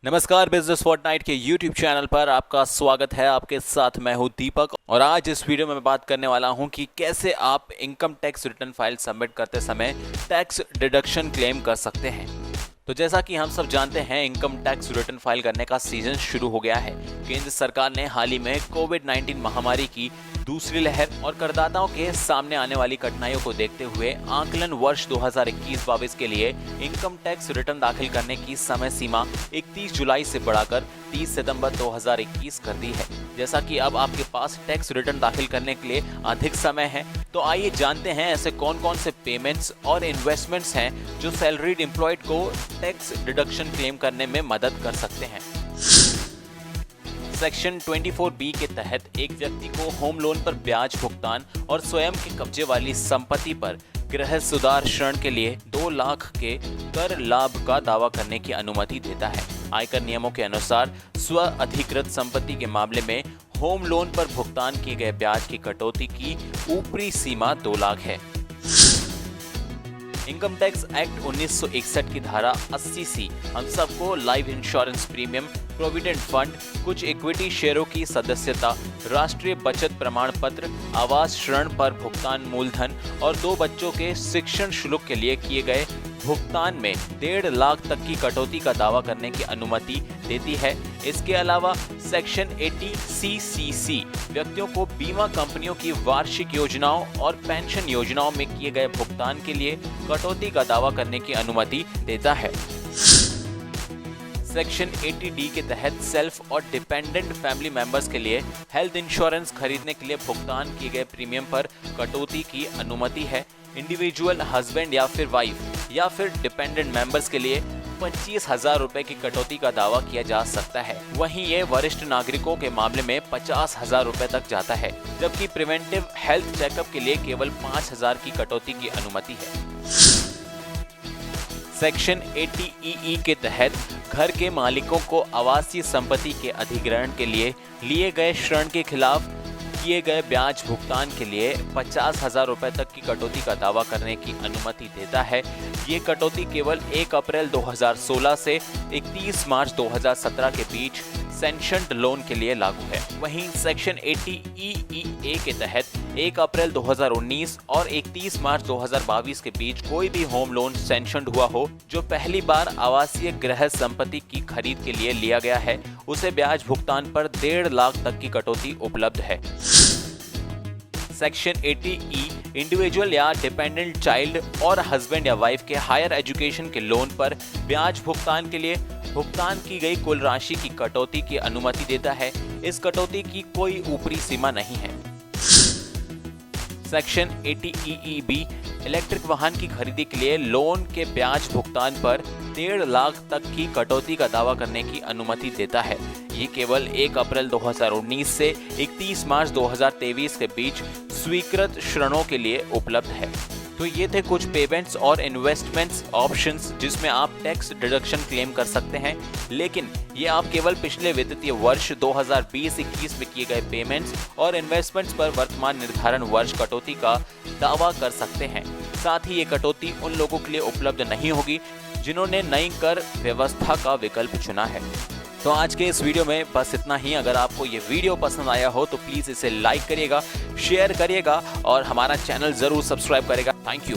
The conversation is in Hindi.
नमस्कार, बिजनेस फोर्टनाइट के यूट्यूब चैनल पर आपका स्वागत है। आपके साथ मैं हूं दीपक और आज इस वीडियो में मैं बात करने वाला हूं कि कैसे आप income tax return file submit करते समय टैक्स डिडक्शन क्लेम कर सकते हैं। तो जैसा कि हम सब जानते हैं, इनकम टैक्स रिटर्न फाइल करने का सीजन शुरू हो गया है। केंद्र सरकार ने हाल ही में कोविड-19 महामारी की दूसरी लहर और करदाताओं के सामने आने वाली कठिनाइयों को देखते हुए आकलन वर्ष 2021-22 के लिए इनकम टैक्स रिटर्न दाखिल करने की समय सीमा 31 जुलाई से बढ़ाकर 30 सितंबर 2021 कर दी है। जैसा कि अब आपके पास टैक्स रिटर्न दाखिल करने के लिए अधिक समय है, तो आइए जानते हैं ऐसे कौन कौन से पेमेंट्स और इन्वेस्टमेंट्स हैं जो सैलरीड एम्प्लॉयड को टैक्स डिडक्शन क्लेम करने में मदद कर सकते हैं। सेक्शन 24B के तहत एक व्यक्ति को होम लोन पर ब्याज भुगतान और स्वयं के कब्जे वाली संपत्ति पर गृह सुधार ऋण के लिए 2 लाख के कर लाभ का दावा करने की अनुमति देता है। आयकर नियमों के अनुसार स्व अधिकृत संपत्ति के मामले में होम लोन पर भुगतान किए गए ब्याज की कटौती की ऊपरी सीमा 2 लाख है। इनकम टैक्स एक्ट 1961 की धारा 80C हम सबको life insurance premium, provident fund, कुछ इक्विटी शेयरों की सदस्यता, राष्ट्रीय बचत प्रमाण पत्र, आवास ऋण पर भुगतान मूलधन और 2 बच्चों के शिक्षण शुल्क के लिए किए गए भुगतान में 1.5 लाख तक की कटौती का दावा करने की अनुमति देती है। इसके अलावा सेक्शन 80CCC व्यक्तियों को बीमा कंपनियों की वार्षिक योजनाओं और पेंशन योजनाओं में किए गए भुगतान के लिए कटौती का दावा करने की अनुमति देता है। सेक्शन 80D के तहत सेल्फ और डिपेंडेंट फैमिली मेंबर्स के लिए हेल्थ इंश्योरेंस खरीदने के लिए भुगतान किए गए प्रीमियम पर कटौती की अनुमति है। इंडिविजुअल हस्बैंड या फिर वाइफ या फिर डिपेंडेंट मेंबर्स के लिए 25,000 रुपए की कटौती का दावा किया जा सकता है। वहीं ये वरिष्ठ नागरिकों के मामले में 50,000 रुपए तक जाता है, जबकि प्रिवेंटिव हेल्थ चेकअप के लिए केवल 5,000 की कटौती की अनुमति है। सेक्शन 80EE के तहत घर के मालिकों को आवासीय संपत्ति के अधिग्रहण के लिए गए ऋण के खिलाफ किए गए ब्याज भुगतान के लिए 50,000 रुपए तक की कटौती का दावा करने की अनुमति देता है। ये कटौती केवल 1 अप्रैल 2016 से 31 मार्च 2017 के बीच सैंक्शन्ड लोन के लिए लागू है। वहीं सेक्शन 80EEA के तहत 1 अप्रैल 2019 और 31 मार्च 2022 के बीच कोई भी होम लोन सैंक्शन्ड हुआ हो जो पहली बार आवासीय गृह संपत्ति की खरीद के लिए लिया गया है, उसे ब्याज भुगतान पर 1.5 लाख तक की कटौती उपलब्ध है। सेक्शन 80E इंडिविजुअल या डिपेंडेंट चाइल्ड और हस्बैंड या वाइफ के हायर एजुकेशन के लोन पर ब्याज भुगतान के लिए भुगतान की गई कुल राशि की कटौती की अनुमति देता है। इस कटौती की कोई ऊपरी सीमा नहीं है। सेक्शन 80EEB इलेक्ट्रिक वाहन की खरीदी के लिए लोन के ब्याज भुगतान पर 1.5 लाख तक की कटौती का दावा करने की अनुमति देता है। ये केवल 1 अप्रैल 2019 से 31 मार्च 2023 के बीच स्वीकृत ऋणों के लिए उपलब्ध है। तो ये थे कुछ पेमेंट्स और इन्वेस्टमेंट्स ऑप्शंस जिसमें आप टैक्स डिडक्शन क्लेम कर सकते हैं, लेकिन ये आप केवल पिछले वित्तीय वर्ष 2020-21 में किए गए पेमेंट्स और इन्वेस्टमेंट्स पर वर्तमान निर्धारण वर्ष कटौती का दावा कर सकते हैं। साथ ही ये कटौती उन लोगों के लिए उपलब्ध नहीं होगी जिन्होंने नई कर व्यवस्था का विकल्प चुना है। तो आज के इस वीडियो में बस इतना ही। अगर आपको ये वीडियो पसंद आया हो तो प्लीज़ इसे लाइक करिएगा, शेयर करिएगा और हमारा चैनल ज़रूर सब्सक्राइब करेगा। Thank you.